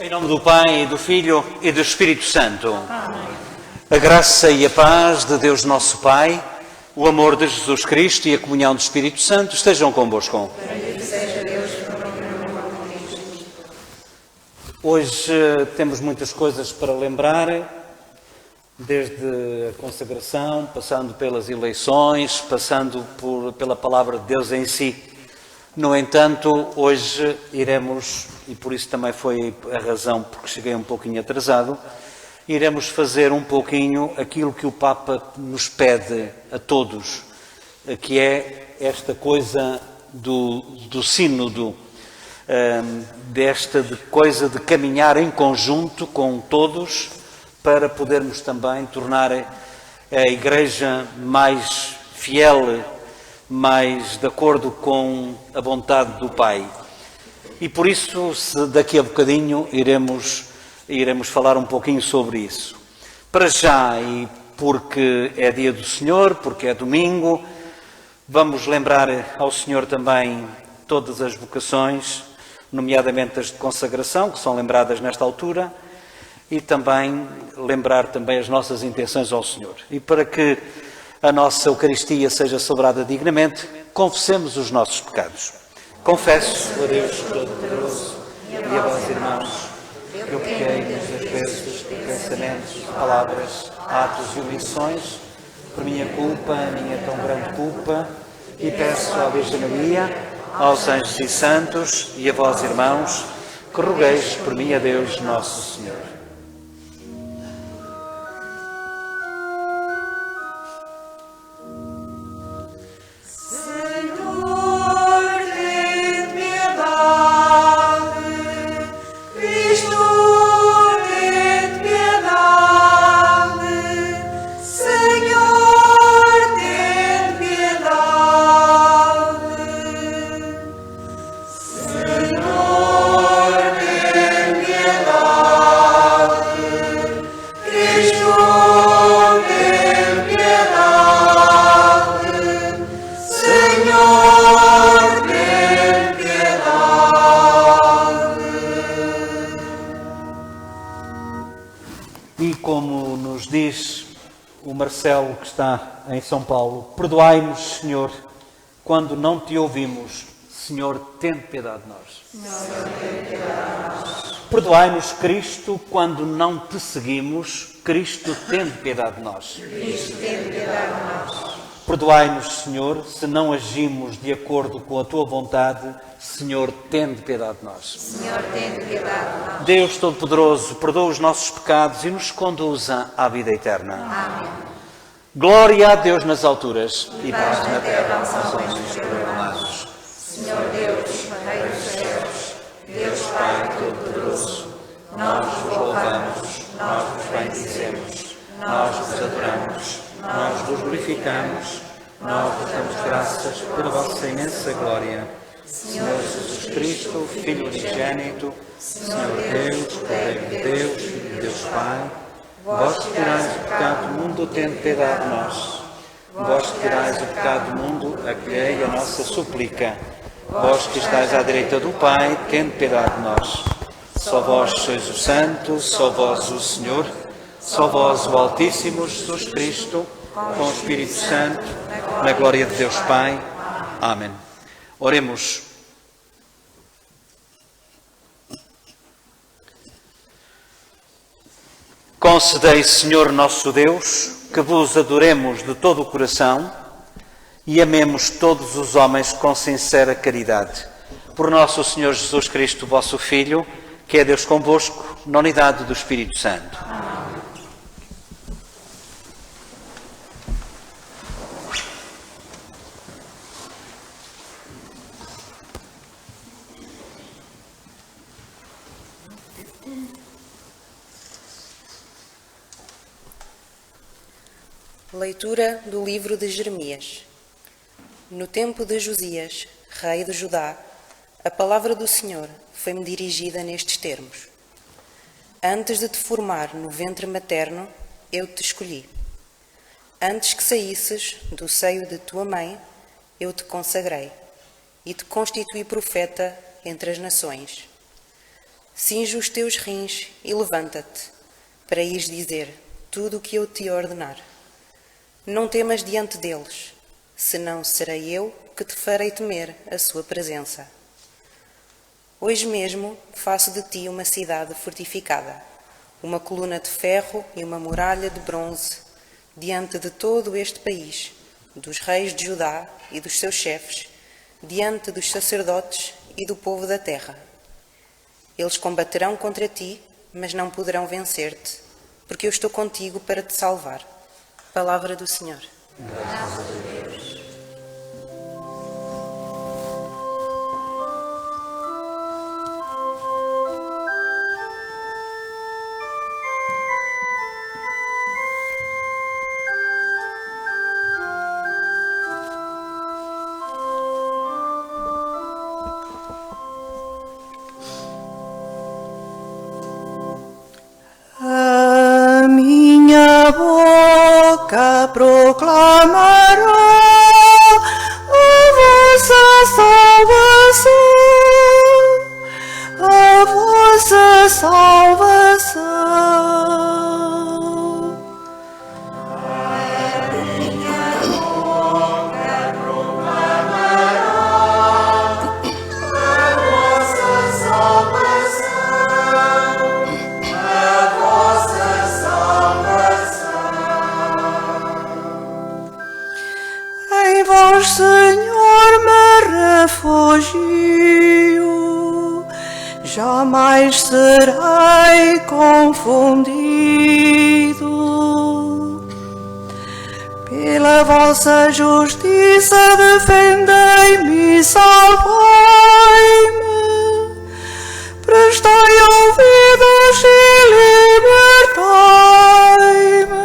Em nome do Pai, do Filho e do Espírito Santo. Amém. A graça e a paz de Deus nosso Pai, o amor de Jesus Cristo e a comunhão do Espírito Santo estejam convosco. Bendito seja Deus por Hoje temos muitas coisas para lembrar, desde a consagração, passando pelas eleições, passando pela palavra de Deus em si. No entanto, hoje iremos, e por isso também foi a razão porque cheguei um pouquinho atrasado, iremos fazer um pouquinho aquilo que o Papa nos pede a todos, que é esta coisa do sínodo, desta coisa de caminhar em conjunto com todos para podermos também tornar a Igreja mais fiel, mais de acordo com a vontade do Pai. E por isso, daqui a bocadinho, iremos falar um pouquinho sobre isso. Para já, e porque é dia do Senhor, porque é domingo, vamos lembrar ao Senhor também todas as vocações, nomeadamente as de consagração, que são lembradas nesta altura, e também lembrar também as nossas intenções ao Senhor. E para que a nossa Eucaristia seja celebrada dignamente, confessemos os nossos pecados. Confesso a Deus Todo-Poderoso e a vós, irmãos, que eu pequei muitas vezes de pensamentos, palavras, atos e omissões, por minha culpa, a minha tão grande culpa, e peço à Virgem Maria, aos anjos e santos e a vós, irmãos, que rogueis por mim a Deus Nosso Senhor. Marcelo, que está em São Paulo, perdoai-nos, Senhor, quando não te ouvimos. Senhor, tende piedade de nós. Perdoai-nos, Cristo, quando não te seguimos. Cristo, tende piedade de nós. Perdoai-nos, Senhor, se não agimos de acordo com a tua vontade. Senhor, tende piedade de nós. Deus Todo-Poderoso, perdoa os nossos pecados e nos conduza à vida eterna. Amém. Glória a Deus nas alturas e paz na terra aos homens perdoados. Senhor Deus, Rei dos céus, Deus Pai Todo-Poderoso, nós vos louvamos, nós vos bendizemos, nós vos adoramos, nós vos glorificamos, nós vos damos graças pela vossa imensa glória. Senhor Jesus Cristo, Filho unigênito, Senhor Deus, Cordeiro de Deus, Filho de Deus Pai, vós que tirais o pecado do mundo, tende piedade de nós. Vós que tirais o pecado do mundo, acolhei a nossa súplica. Vós que estáis à direita do Pai, tende piedade de nós. Só vós sois o Santo, só vós o Senhor, só vós o Altíssimo Jesus Cristo, com o Espírito Santo, na glória de Deus Pai. Amém. Oremos. Concedei, Senhor nosso Deus, que vos adoremos de todo o coração e amemos todos os homens com sincera caridade. Por nosso Senhor Jesus Cristo, vosso Filho, que é Deus convosco, na unidade do Espírito Santo. Leitura do livro de Jeremias. No tempo de Josias, rei de Judá, a palavra do Senhor foi-me dirigida nestes termos. Antes de te formar no ventre materno, eu te escolhi. Antes que saísses do seio de tua mãe, eu te consagrei e te constituí profeta entre as nações. Cinge os teus rins e levanta-te, para ires dizer tudo o que eu te ordenar. Não temas diante deles, senão serei eu que te farei temer a sua presença. Hoje mesmo faço de ti uma cidade fortificada, uma coluna de ferro e uma muralha de bronze, diante de todo este país, dos reis de Judá e dos seus chefes, diante dos sacerdotes e do povo da terra. Eles combaterão contra ti, mas não poderão vencer-te, porque eu estou contigo para te salvar. Palavra do Senhor. Graças a Deus. A minha boca proclamará a vossa salvação, a vossa salvação. Em vós, Senhor, me refugio, jamais serei confundido. Pela vossa justiça defendei-me e salvai-me. Prestai ouvidos e libertai-me.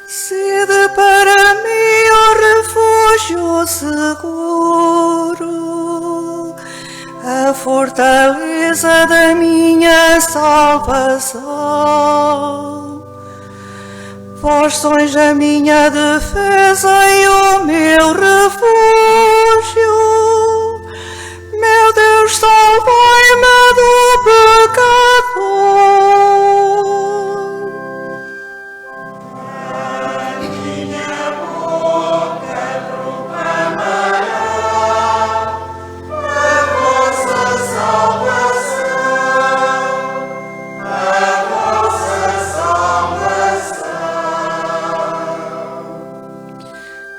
Sede para mim o refúgio seguro, a fortaleza da minha salvação. Vós sois a minha defesa e o meu refúgio. Meu Deus, salvai-me do pecador.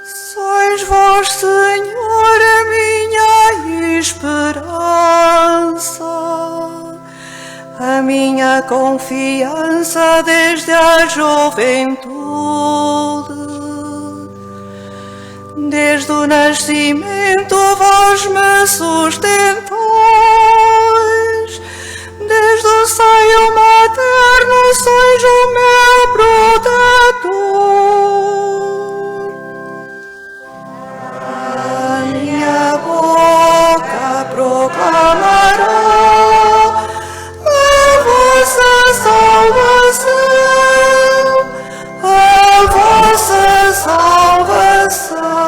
Sois vós, Senhor, a minha esperança, a minha confiança desde a juventude. Desde o nascimento vós me sustentais, desde o seio materno sois o meu protetor. A minha boca proclamará a vossa salvação, a vossa salvação.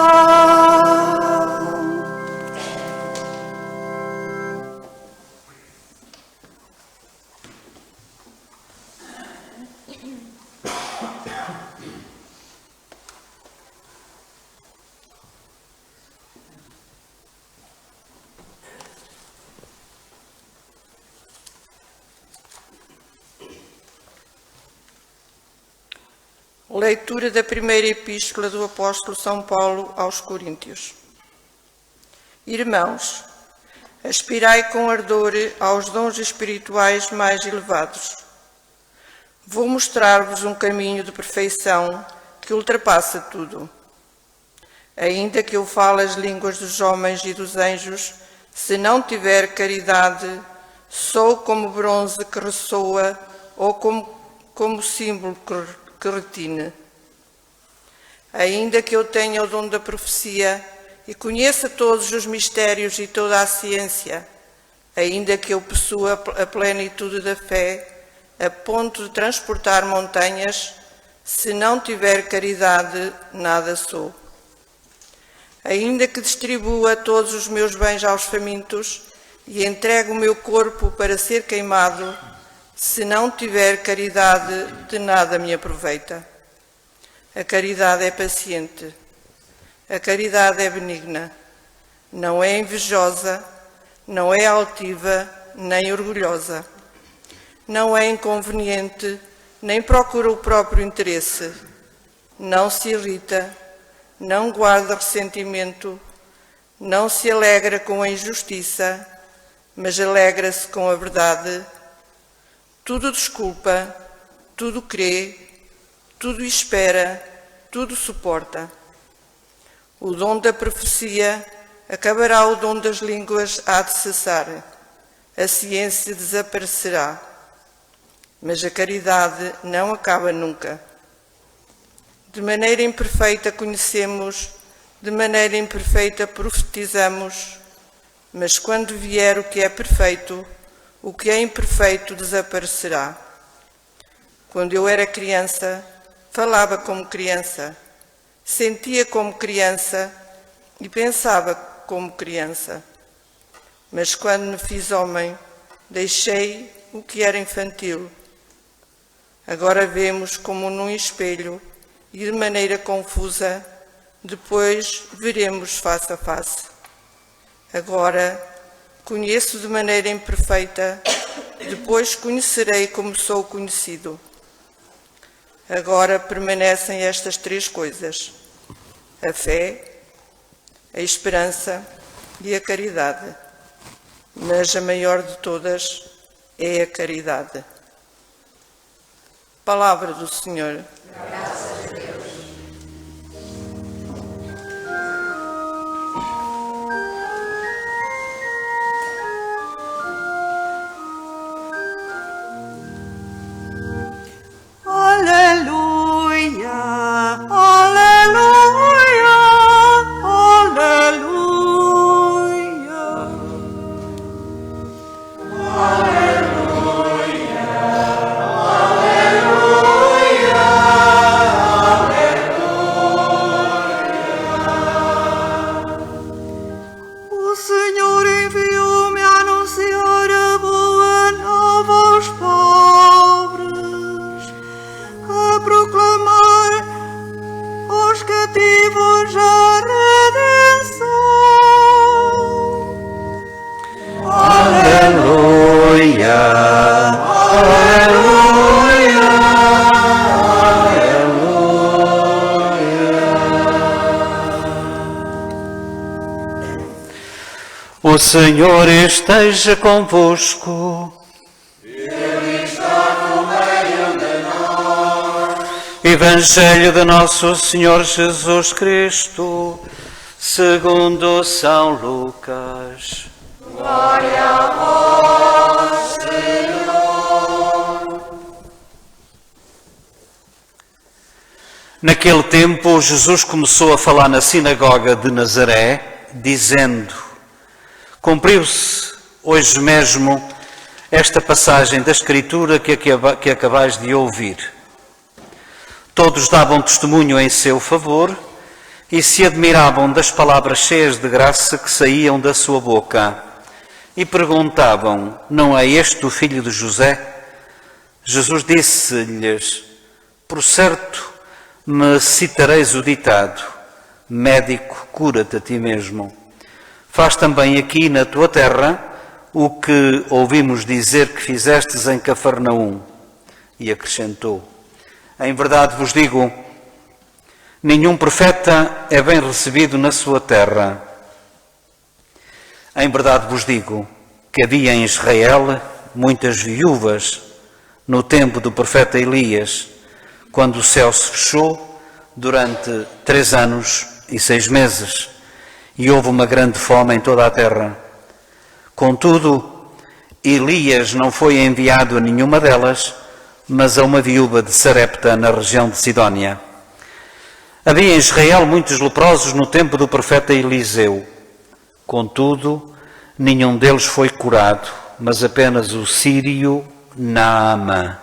Leitura da primeira epístola do apóstolo São Paulo aos Coríntios. Irmãos, aspirai com ardor aos dons espirituais mais elevados. Vou mostrar-vos um caminho de perfeição que ultrapassa tudo. Ainda que eu fale as línguas dos homens e dos anjos, se não tiver caridade, sou como bronze que ressoa ou como símbolo que retine. Ainda que eu tenha o dom da profecia e conheça todos os mistérios e toda a ciência, ainda que eu possua a plenitude da fé, a ponto de transportar montanhas, se não tiver caridade, nada sou. Ainda que distribua todos os meus bens aos famintos e entregue o meu corpo para ser queimado, se não tiver caridade, de nada me aproveita. A caridade é paciente, a caridade é benigna, não é invejosa, não é altiva, nem orgulhosa, não é inconveniente, nem procura o próprio interesse, não se irrita, não guarda ressentimento, não se alegra com a injustiça, mas alegra-se com a verdade. Tudo desculpa, tudo crê, tudo espera, tudo suporta. O dom da profecia acabará, o dom das línguas há de cessar, a ciência desaparecerá, mas a caridade não acaba nunca. De maneira imperfeita conhecemos, de maneira imperfeita profetizamos, mas quando vier o que é perfeito, o que é imperfeito desaparecerá. Quando eu era criança, falava como criança, sentia como criança e pensava como criança. Mas quando me fiz homem, deixei o que era infantil. Agora vemos como num espelho e de maneira confusa, depois veremos face a face. Agora conheço de maneira imperfeita, depois conhecerei como sou conhecido. Agora permanecem estas três coisas: a fé, a esperança e a caridade. Mas a maior de todas é a caridade. Palavra do Senhor. Graças a Deus. Aleluia, aleluia, aleluia. O Senhor enviou-me a anunciar a boa nova aos pobres, a proclamar aos cativos a redenção. Aleluia, aleluia, aleluia. O Senhor esteja convosco. Evangelho de Nosso Senhor Jesus Cristo, segundo São Lucas. Glória a vós, Senhor. Naquele tempo, Jesus começou a falar na sinagoga de Nazaré, dizendo: cumpriu-se hoje mesmo esta passagem da Escritura que acabais de ouvir. Todos davam testemunho em seu favor e se admiravam das palavras cheias de graça que saíam da sua boca. E perguntavam: não é este o filho de José? Jesus disse-lhes: por certo me citareis o ditado: médico, cura-te a ti mesmo. Faz também aqui na tua terra o que ouvimos dizer que fizestes em Cafarnaum. E acrescentou: em verdade vos digo, nenhum profeta é bem recebido na sua terra. Em verdade vos digo que havia em Israel muitas viúvas no tempo do profeta Elias, quando o céu se fechou durante 3 anos e 6 meses, e houve uma grande fome em toda a terra. Contudo, Elias não foi enviado a nenhuma delas, mas a uma viúva de Sarepta, na região de Sidónia. Havia em Israel muitos leprosos no tempo do profeta Eliseu. Contudo, nenhum deles foi curado, mas apenas o sírio Naamã.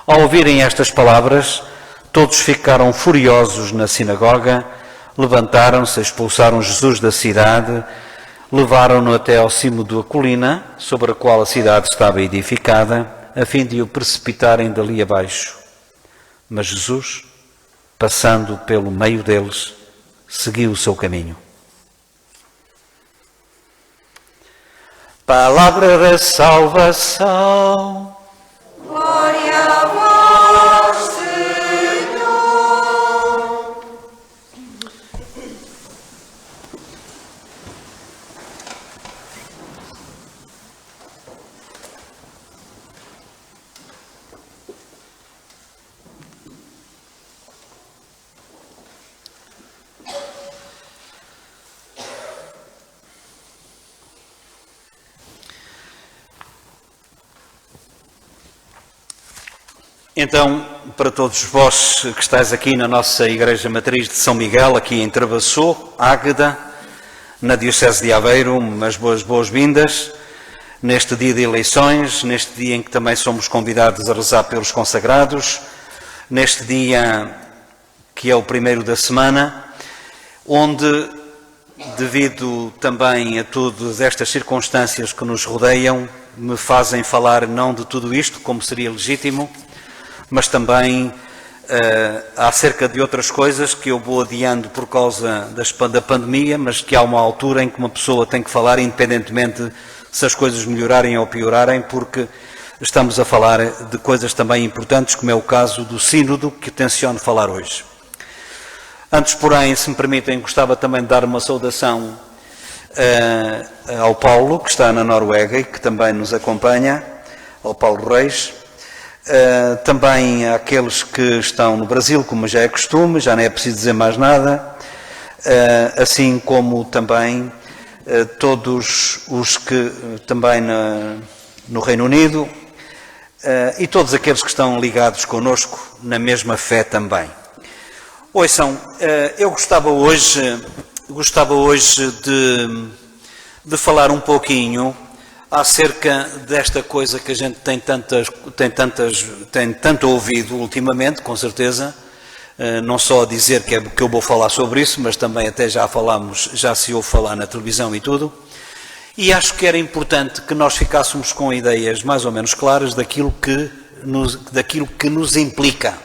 Ao ouvirem estas palavras, todos ficaram furiosos na sinagoga, levantaram-se, expulsaram Jesus da cidade, levaram-no até ao cimo da colina, sobre a qual a cidade estava edificada, a fim de o precipitarem dali abaixo. Mas Jesus, passando pelo meio deles, seguiu o seu caminho. Palavra da salvação. Glória a vós, Senhor. Então, para todos vós que estáis aqui na nossa Igreja Matriz de São Miguel, aqui em Travassou, Águeda, na Diocese de Aveiro, umas boas-vindas, neste dia de eleições, neste dia em que também somos convidados a rezar pelos consagrados, neste dia que é o primeiro da semana, onde, devido também a todas estas circunstâncias que nos rodeiam, me fazem falar não de tudo isto, como seria legítimo, mas também acerca de outras coisas que eu vou adiando por causa da pandemia, mas que há uma altura em que uma pessoa tem que falar, independentemente se as coisas melhorarem ou piorarem, porque estamos a falar de coisas também importantes, como é o caso do sínodo que tenciono falar hoje. Antes, porém, se me permitem, gostava também de dar uma saudação ao Paulo, que está na Noruega e que também nos acompanha, ao Paulo Reis. Também àqueles que estão no Brasil, como já é costume, já não é preciso dizer mais nada, assim como também todos os que também no Reino Unido e todos aqueles que estão ligados connosco na mesma fé também. Ouçam, eu gostava hoje de falar um pouquinho acerca desta coisa que a gente tem tanto ouvido ultimamente, com certeza, não só a dizer que eu vou falar sobre isso, mas também até já se ouve falar na televisão e tudo, e acho que era importante que nós ficássemos com ideias mais ou menos claras daquilo que nos implica,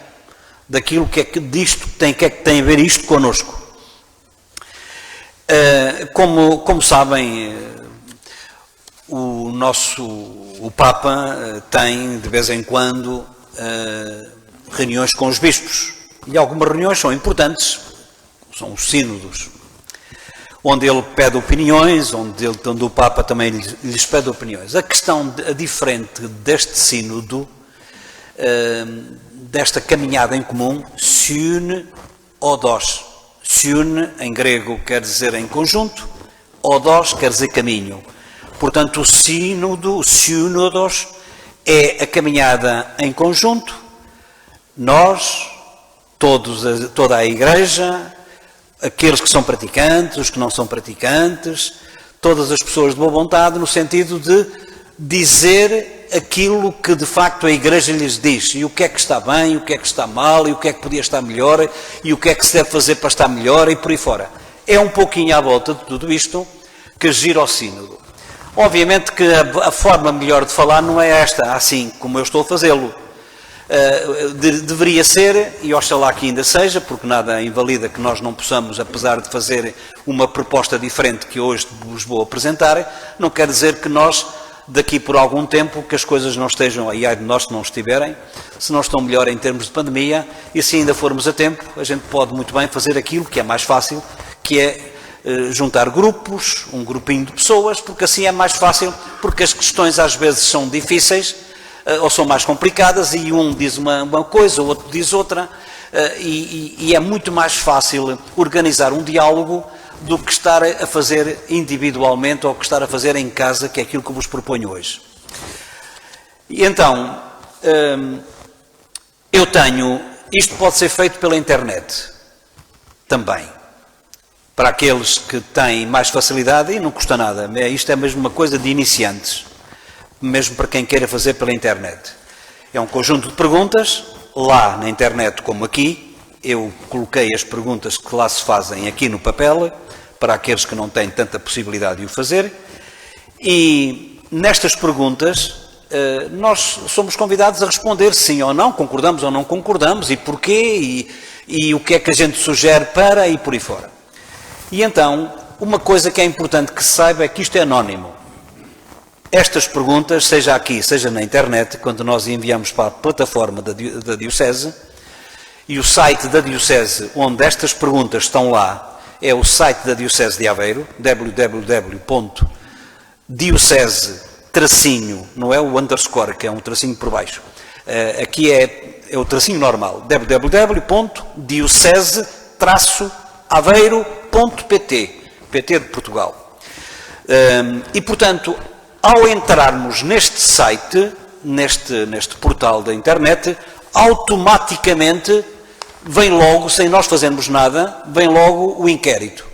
daquilo que é que disto tem a ver isto connosco. Como sabem, o Papa tem, de vez em quando, reuniões com os bispos. E algumas reuniões são importantes, são os sínodos, onde ele pede opiniões, onde o Papa também lhes pede opiniões. A questão diferente deste sínodo, desta caminhada em comum, syne odos. Syne, em grego, quer dizer em conjunto, odos quer dizer caminho. Portanto, o sínodos é a caminhada em conjunto, nós, toda a Igreja, aqueles que são praticantes, os que não são praticantes, todas as pessoas de boa vontade, no sentido de dizer aquilo que de facto a Igreja lhes diz, e o que é que está bem, o que é que está mal, e o que é que podia estar melhor, e o que é que se deve fazer para estar melhor, e por aí fora. É um pouquinho à volta de tudo isto que gira o sínodo. Obviamente que a forma melhor de falar não é esta, assim como eu estou a fazê-lo. Deveria ser, e oxalá que ainda seja, porque nada invalida que nós não possamos, apesar de fazer uma proposta diferente que hoje vos vou apresentar, não quer dizer que nós, daqui por algum tempo, que as coisas não estejam, e ai de nós se não estiverem, se não estão melhor em termos de pandemia, e se ainda formos a tempo, a gente pode muito bem fazer aquilo que é mais fácil, que é juntar grupos, um grupinho de pessoas, porque assim é mais fácil, porque as questões às vezes são difíceis, ou são mais complicadas, e um diz uma coisa, o outro diz outra, e é muito mais fácil organizar um diálogo do que estar a fazer individualmente ou que estar a fazer em casa, que é aquilo que eu vos proponho hoje. E então, isto pode ser feito pela internet, também. Para aqueles que têm mais facilidade, e não custa nada, isto é mesmo uma coisa de iniciantes, mesmo para quem queira fazer pela internet. É um conjunto de perguntas, lá na internet como aqui, eu coloquei as perguntas que lá se fazem aqui no papel, para aqueles que não têm tanta possibilidade de o fazer, e nestas perguntas nós somos convidados a responder sim ou não, concordamos ou não concordamos, e porquê, e o que é que a gente sugere para, e por aí fora. E então, uma coisa que é importante que se saiba é que isto é anónimo. Estas perguntas, seja aqui, seja na internet, quando nós enviamos para a plataforma da Diocese, e o site da Diocese, onde estas perguntas estão lá, é o site da Diocese de Aveiro, www.diocese, não é o underscore, que é um tracinho por baixo. Aqui é o tracinho normal, www.diocese-aveiro.pt, PT de Portugal. E, portanto, ao entrarmos neste site, neste portal da internet, automaticamente vem logo, sem nós fazermos nada, vem logo o inquérito.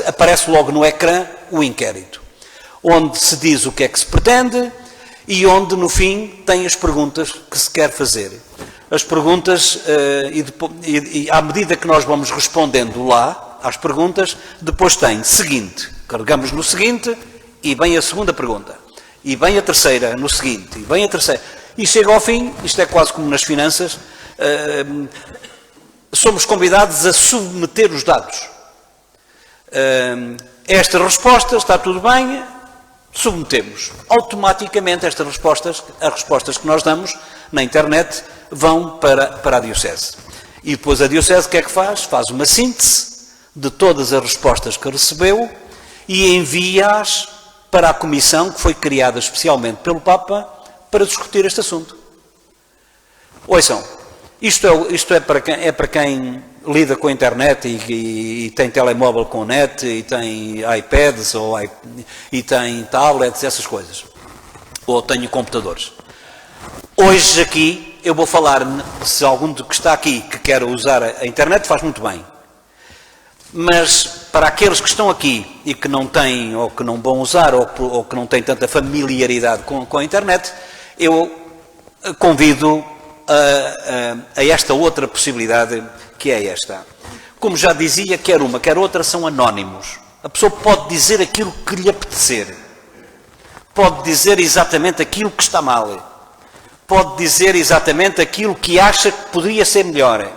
Aparece logo no ecrã o inquérito, onde se diz o que é que se pretende e onde, no fim, tem as perguntas que se quer fazer. As perguntas, e à medida que nós vamos respondendo lá às perguntas, depois tem seguinte, carregamos no seguinte e vem a segunda pergunta, e vem a terceira no seguinte, e vem a terceira, e chega ao fim, isto é quase como nas finanças, somos convidados a submeter os dados. Esta resposta, está tudo bem, submetemos. Automaticamente estas respostas, as respostas que nós damos na internet, vão para a Diocese. E depois a Diocese o que é que faz? Faz uma síntese de todas as respostas que recebeu e envia-as para a comissão que foi criada especialmente pelo Papa para discutir este assunto. Ouçam, isto é para quem lida com a internet e tem telemóvel com net, e tem iPads, e tem tablets, essas coisas. Ou tem computadores. Hoje aqui eu vou falar, se algum que está aqui que quer usar a internet, faz muito bem. Mas para aqueles que estão aqui e que não têm, ou que não vão usar, ou que não têm tanta familiaridade com a internet, eu convido a esta outra possibilidade, que é esta. Como já dizia, quer uma, quer outra, são anónimos. A pessoa pode dizer aquilo que lhe apetecer. Pode dizer exatamente aquilo que está mal. Pode dizer exatamente aquilo que acha que poderia ser melhor.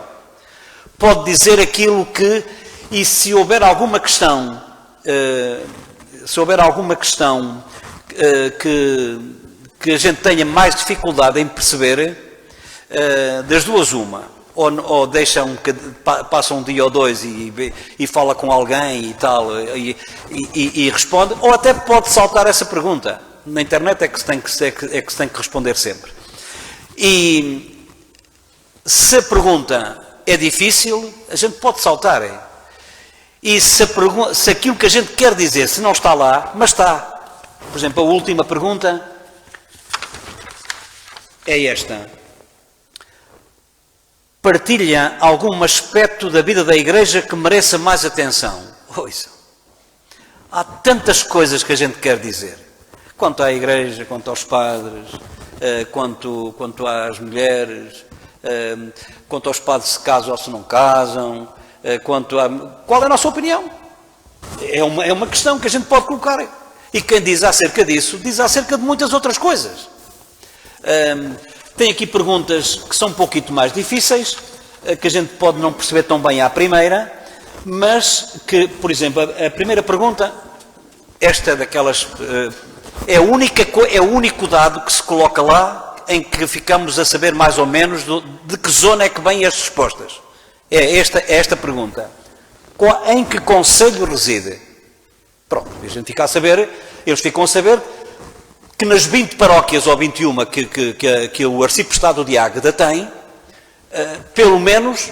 Pode dizer aquilo que, e se houver alguma questão, que a gente tenha mais dificuldade em perceber, das duas uma, ou passa um dia ou dois e fala com alguém e tal, e responde, ou até pode saltar essa pergunta. Na internet é que se tem que responder sempre. E se a pergunta é difícil, a gente pode saltar. E se aquilo que a gente quer dizer, se não está lá, mas está. Por exemplo, a última pergunta é esta. Partilha algum aspecto da vida da Igreja que mereça mais atenção? Ouça, há tantas coisas que a gente quer dizer, quanto à Igreja, quanto aos padres, quanto às mulheres, quanto aos padres se casam ou se não casam, qual é a nossa opinião? É uma questão que a gente pode colocar. E quem diz acerca disso, diz acerca de muitas outras coisas. Tem aqui perguntas que são um pouquinho mais difíceis, que a gente pode não perceber tão bem à primeira, mas que, por exemplo, a primeira pergunta, esta é daquelas... é o único dado que se coloca lá em que ficamos a saber mais ou menos de que zona é que vêm as respostas. É esta pergunta. Em que concelho reside? Pronto, a gente fica a saber, eles ficam a saber que nas 20 paróquias ou 21 que o Arciprestado de Águeda tem, pelo menos,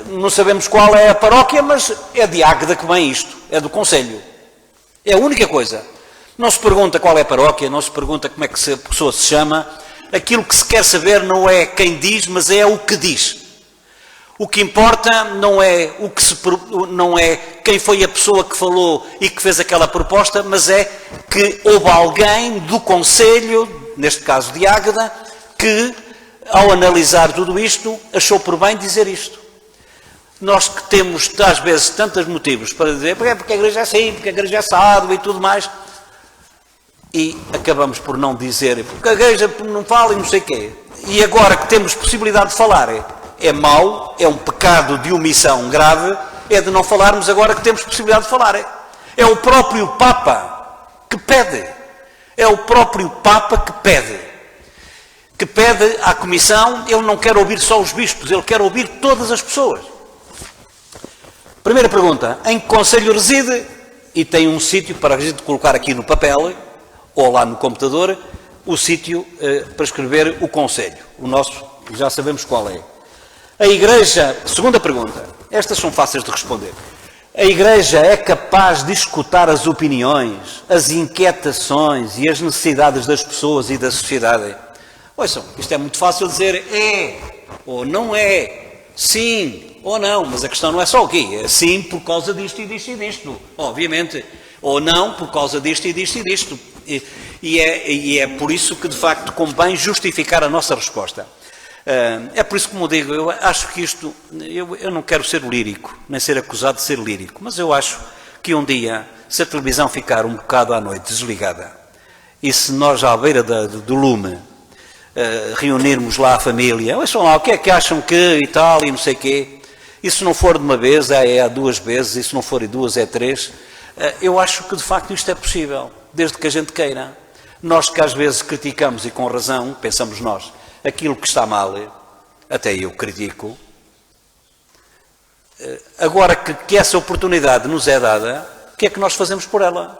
não sabemos qual é a paróquia, mas é de Águeda que vem isto, é do concelho. É a única coisa. Não se pergunta qual é a paróquia, não se pergunta como é que a pessoa se chama. Aquilo que se quer saber não é quem diz, mas é o que diz. O que importa não é quem foi a pessoa que falou e que fez aquela proposta, mas é que houve alguém do concelho, neste caso de Águeda, que, ao analisar tudo isto, achou por bem dizer isto. Nós que temos, às vezes, tantos motivos para dizer porque a igreja é assim, porque a igreja é assado e tudo mais, e acabamos por não dizer, porque a igreja não fala e não sei o quê. E agora que temos possibilidade de falar, é mau, é um pecado de omissão grave, é de não falarmos agora que temos possibilidade de falar. É o próprio Papa que pede. É o próprio Papa que pede à Comissão. Ele não quer ouvir só os bispos, ele quer ouvir todas as pessoas. Primeira pergunta, em que concelho reside? E tem um sítio para a gente colocar aqui no papel, ou lá no computador, o sítio para escrever o concelho. O nosso, já sabemos qual é. A Igreja, segunda pergunta, estas são fáceis de responder. A Igreja é capaz de escutar as opiniões, as inquietações e as necessidades das pessoas e da sociedade? Ouçam, isto é muito fácil dizer é ou não é, sim ou não, mas a questão não é só o quê? É sim por causa disto e disto e disto, obviamente, ou não por causa disto e disto e disto. E é por isso que, de facto, convém justificar a nossa resposta. É por isso que, como digo, eu acho que isto, eu não quero ser lírico, nem ser acusado de ser lírico, mas eu acho que um dia, se a televisão ficar um bocado à noite desligada, e se nós à beira do lume reunirmos lá a família, ouçam lá, o que é que acham que e tal, e não sei o quê, e se não for de uma vez, é duas vezes, e se não for de duas, é três, eu acho que de facto isto é possível, desde que a gente queira. Nós que às vezes criticamos, e com razão, pensamos nós, aquilo que está mal, até eu critico, agora que essa oportunidade nos é dada, o que é que nós fazemos por ela?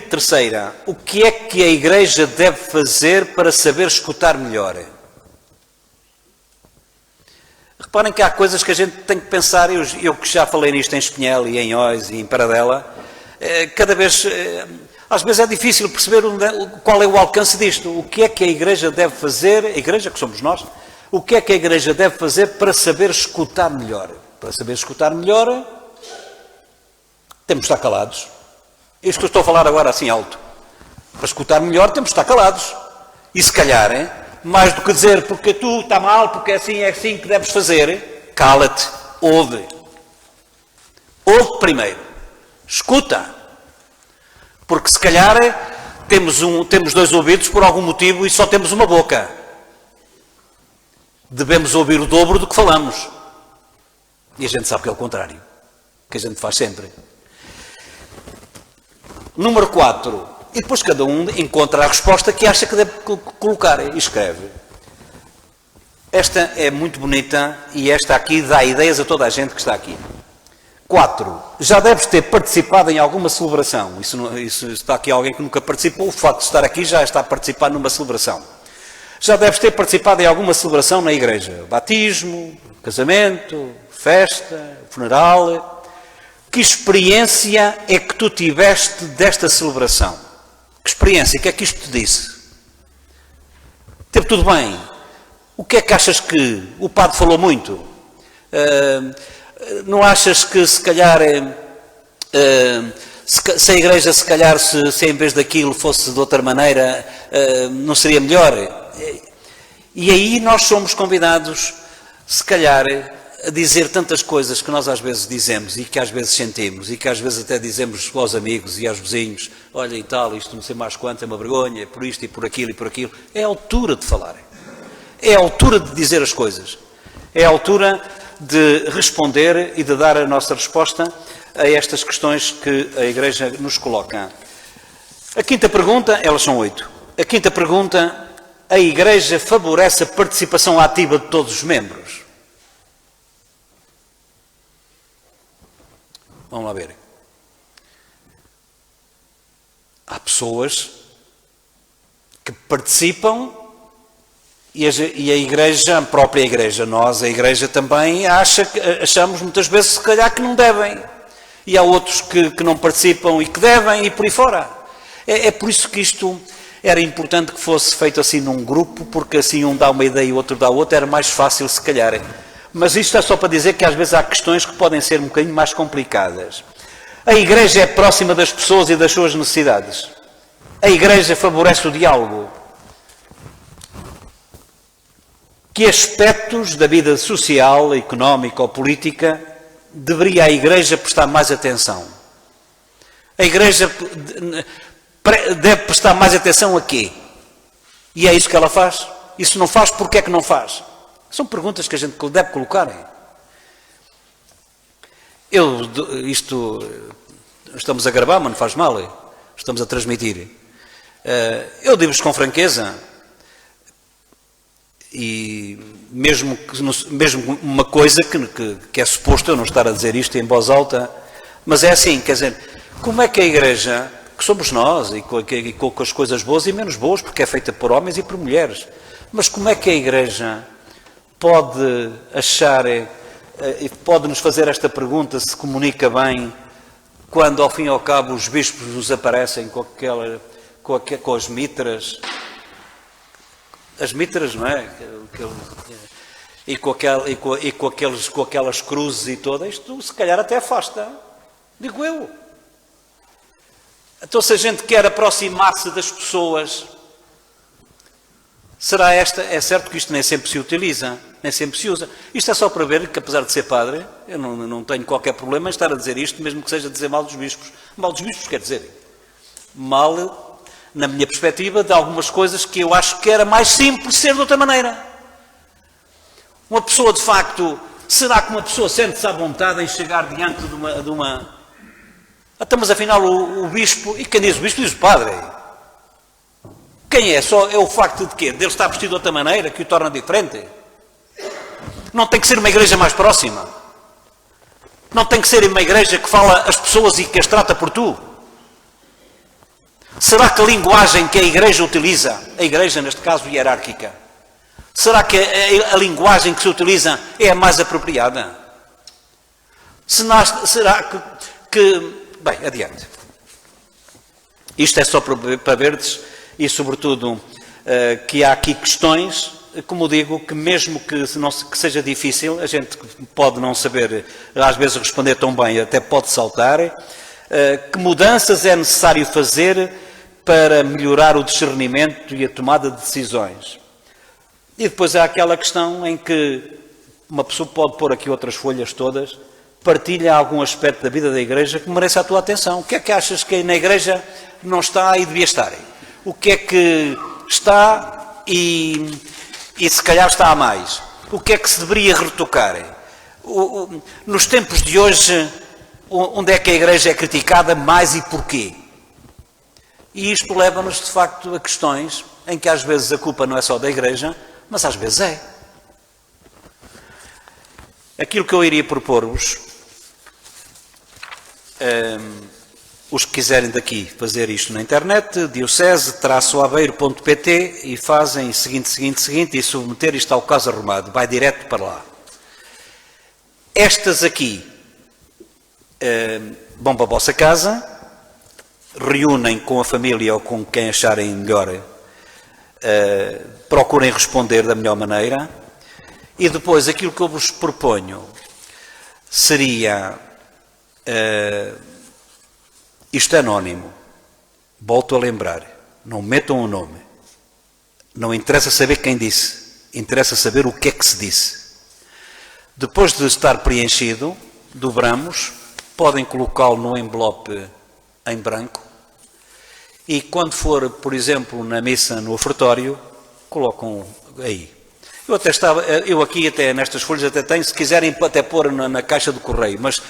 Terceira, o que é que a Igreja deve fazer para saber escutar melhor? Reparem que há coisas que a gente tem que pensar, eu que já falei nisto em Espinhel e em Ois e em Paradela, cada vez... Às vezes é difícil perceber qual é o alcance disto. O que é que a Igreja deve fazer, a Igreja que somos nós, o que é que a Igreja deve fazer para saber escutar melhor? Para saber escutar melhor, temos de estar calados. Isto que eu estou a falar agora assim alto. Para escutar melhor temos de estar calados. E se calhar, mais do que dizer porque tu está mal, porque é assim que deves fazer, cala-te, ouve. Ouve primeiro. Escuta. Porque se calhar temos dois ouvidos por algum motivo e só temos uma boca. Devemos ouvir o dobro do que falamos. E a gente sabe que é o contrário. Que a gente faz sempre. Número 4. E depois cada um encontra a resposta que acha que deve colocar e escreve. Esta é muito bonita e esta aqui dá ideias a toda a gente que está aqui. 4. Já deves ter participado em alguma celebração. Isso está aqui alguém que nunca participou. O facto de estar aqui já está a participar numa celebração. Já deves ter participado em alguma celebração na igreja. Batismo, casamento, festa, funeral. Que experiência é que tu tiveste desta celebração? Que experiência? O que é que isto te disse? Teve tudo bem? O que é que achas que o padre falou muito? Não achas que se calhar se a Igreja, se calhar, se em vez daquilo fosse de outra maneira, não seria melhor? E aí nós somos convidados, se calhar, a dizer tantas coisas que nós às vezes dizemos e que às vezes sentimos e que às vezes até dizemos aos amigos e aos vizinhos: olha e tal, isto não sei mais quanto, é uma vergonha, é por isto e por aquilo e por aquilo. É a altura de falar. É a altura de dizer as coisas. É a altura de responder e de dar a nossa resposta a estas questões que a Igreja nos coloca. A quinta pergunta, elas são 8. A quinta pergunta: a Igreja favorece a participação ativa de todos os membros? Vamos lá ver. Há pessoas que participam e a Igreja, a própria Igreja, nós, a Igreja também, achamos muitas vezes, se calhar, que não devem. E há outros que não participam e que devem, e por aí fora. É por isso que isto era importante que fosse feito assim num grupo, porque assim um dá uma ideia e o outro dá outra, era mais fácil, se calhar. Mas isto é só para dizer que às vezes há questões que podem ser um bocadinho mais complicadas. A Igreja é próxima das pessoas e das suas necessidades. A Igreja favorece o diálogo. Que aspectos da vida social, económica ou política deveria a Igreja prestar mais atenção? A Igreja deve prestar mais atenção a quê? E é isso que ela faz? E se não faz, porquê é que não faz? São perguntas que a gente deve colocar. Estamos a gravar, mas não faz mal. Estamos a transmitir. Eu digo-vos com franqueza, e mesmo uma coisa que é suposto eu não estar a dizer isto em voz alta, mas é assim, quer dizer, como é que a Igreja, que somos nós, e com as coisas boas e menos boas, porque é feita por homens e por mulheres, mas como é que a Igreja pode achar e pode nos fazer esta pergunta, se comunica bem, quando ao fim e ao cabo os bispos nos aparecem com as mitras, não é? E com aquelas cruzes e todas, isto se calhar até afasta, digo eu. Então, se a gente quer aproximar-se das pessoas, será esta? É certo que isto nem sempre se utiliza, nem sempre se usa. Isto é só para ver que, apesar de ser padre, eu não tenho qualquer problema em estar a dizer isto, mesmo que seja dizer mal dos bispos. Mal dos bispos quer dizer mal, na minha perspectiva, de algumas coisas que eu acho que era mais simples ser de outra maneira. Uma pessoa, de facto, será que uma pessoa sente-se à vontade em chegar diante de uma... Até, mas afinal o bispo, e quem diz o bispo diz o padre. Quem é? Só é o facto de quê? Dele estar vestido de outra maneira que o torna diferente? Não tem que ser uma igreja mais próxima? Não tem que ser uma igreja que fala às pessoas e que as trata por tu? Será que a linguagem que a Igreja utiliza, a Igreja neste caso hierárquica, será que a linguagem que se utiliza é a mais apropriada? Será que... Bem, adiante. Isto é só para verdes e, sobretudo, que há aqui questões, como digo, que mesmo que seja difícil, a gente pode não saber, às vezes, responder tão bem, até pode saltar. Que mudanças é necessário fazer para melhorar o discernimento e a tomada de decisões? E depois há aquela questão em que uma pessoa pode pôr aqui outras folhas todas, partilha algum aspecto da vida da Igreja que merece a tua atenção. O que é que achas que na Igreja não está e devia estar? O que é que está e se calhar está a mais? O que é que se deveria retocar? Nos tempos de hoje, onde é que a Igreja é criticada mais e porquê? E isto leva-nos, de facto, a questões em que às vezes a culpa não é só da Igreja, mas às vezes é. Aquilo que eu iria propor-vos, os que quiserem daqui fazer isto na internet, diocese-aveiro.pt, e fazem seguinte, e submeter isto ao caso arrumado, vai direto para lá. Estas aqui vão para a vossa casa, reúnem com a família ou com quem acharem melhor, procurem responder da melhor maneira, e depois aquilo que eu vos proponho seria Isto é anónimo. Volto a lembrar. Não metam o nome. Não interessa saber quem disse. Interessa saber o que é que se disse. Depois de estar preenchido, dobramos, podem colocá-lo no envelope em branco e quando for, por exemplo, na missa no ofertório, colocam aí. Eu aqui até nestas folhas até tenho, se quiserem até pôr na caixa do correio, mas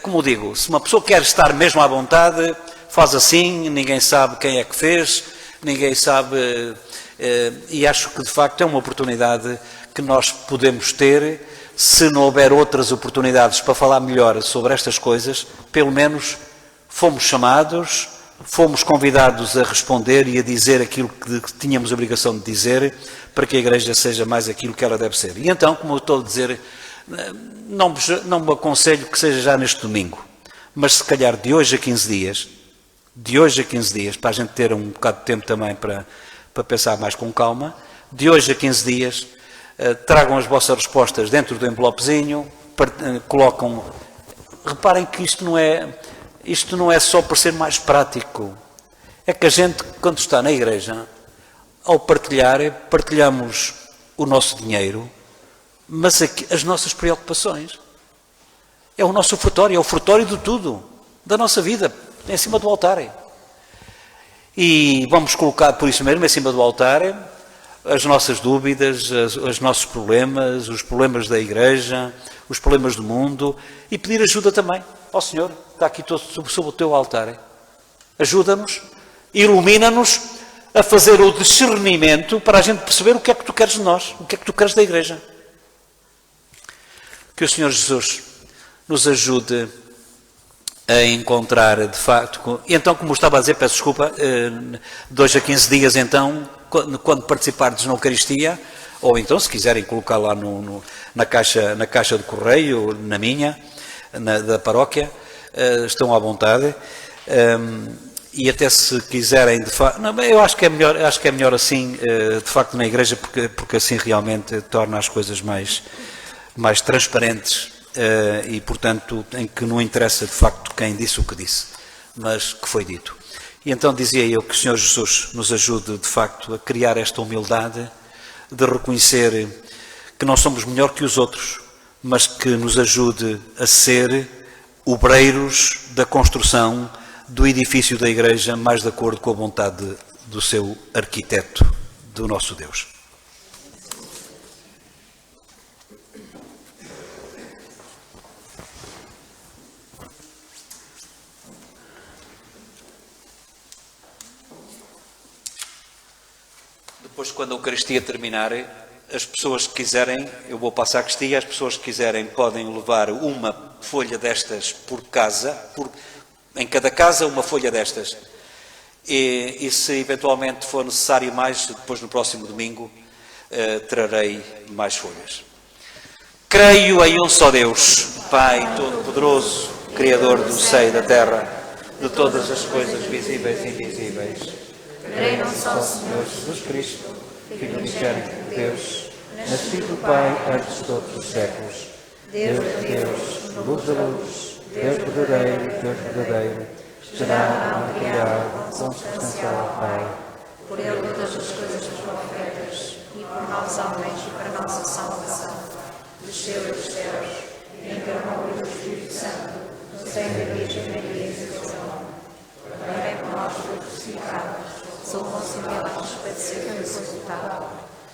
como digo, se uma pessoa quer estar mesmo à vontade, faz assim, ninguém sabe quem é que fez, ninguém sabe, e acho que de facto é uma oportunidade que nós podemos ter. Se não houver outras oportunidades para falar melhor sobre estas coisas, pelo menos fomos chamados, fomos convidados a responder e a dizer aquilo que tínhamos a obrigação de dizer, para que a Igreja seja mais aquilo que ela deve ser. E então, como eu estou a dizer, não me aconselho que seja já neste domingo, mas se calhar de hoje a 15 dias, para a gente ter um bocado de tempo também para pensar mais com calma, de hoje a 15 dias, tragam as vossas respostas dentro do envelopezinho, colocam. Reparem que isto não é só por ser mais prático. É que a gente, quando está na igreja, ao partilhamos o nosso dinheiro, mas as nossas preocupações. É o nosso ofertório, é o ofertório de tudo, da nossa vida, em cima do altar. E vamos colocar, por isso mesmo, em cima do altar, as nossas dúvidas, os nossos problemas, os problemas da Igreja, os problemas do mundo, e pedir ajuda também ao Senhor, está aqui todo sob o teu altar. Ajuda-nos, ilumina-nos a fazer o discernimento para a gente perceber o que é que tu queres de nós, o que é que tu queres da Igreja. Que o Senhor Jesus nos ajude a encontrar, de facto, e então, como estava a dizer, peço desculpa, de hoje a 15 dias, então, quando participardes na Eucaristia, ou então, se quiserem colocar lá na caixa de correio, na minha, da paróquia, estão à vontade, e até se quiserem, de facto, eu acho que é melhor assim, de facto, na Igreja, porque assim realmente torna as coisas mais transparentes, e, portanto, em que não interessa, de facto, quem disse o que disse, mas que foi dito. E então dizia eu que o Senhor Jesus nos ajude, de facto, a criar esta humildade de reconhecer que não somos melhor que os outros, mas que nos ajude a ser obreiros da construção do edifício da Igreja, mais de acordo com a vontade do seu arquiteto, do nosso Deus. Depois, quando a Eucaristia terminar, as pessoas que quiserem, eu vou passar a Eucaristia, as pessoas que quiserem podem levar uma folha destas por casa, em cada casa uma folha destas. E se eventualmente for necessário mais, depois no próximo domingo trarei mais folhas. Creio em um só Deus, Pai Todo-Poderoso, Criador do céu e da terra, de todas as coisas visíveis e invisíveis. Creio num só Senhor Jesus Cristo, Filho unigênito de Deus, nascido do Pai antes de todos os séculos, Deus de Deus, luz da luz, Deus verdadeiro, gerado, não criado, consubstancial ao Pai. por Ele todas as coisas nos profetas, e por nós homens e para nossa salvação. Desceu dos céus, e encarnou o Espírito Santo, no seio da Virgem Maria e Salomão. Também por nós foi crucificado, sou conciliado, padeceu e ressuscitado.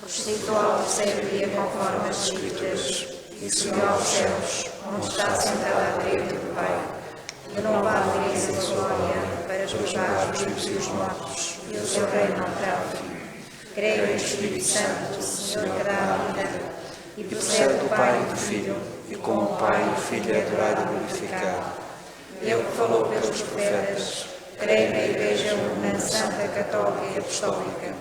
Ressuscitou ao terceiro dia conforme as Escrituras, e subiu aos céus, onde está sentado à direita do Pai. De novo à direita da glória, para julgar os vivos e os mortos, e o seu reino não terá fim. Creio no Espírito Santo, o Senhor que dá a vida, e procede do Pai e do Filho, e com o Pai e o Filho é adorado e glorificado. Ele que falou pelos profetas, creio na Igreja Una, Santa, Católica e Apostólica,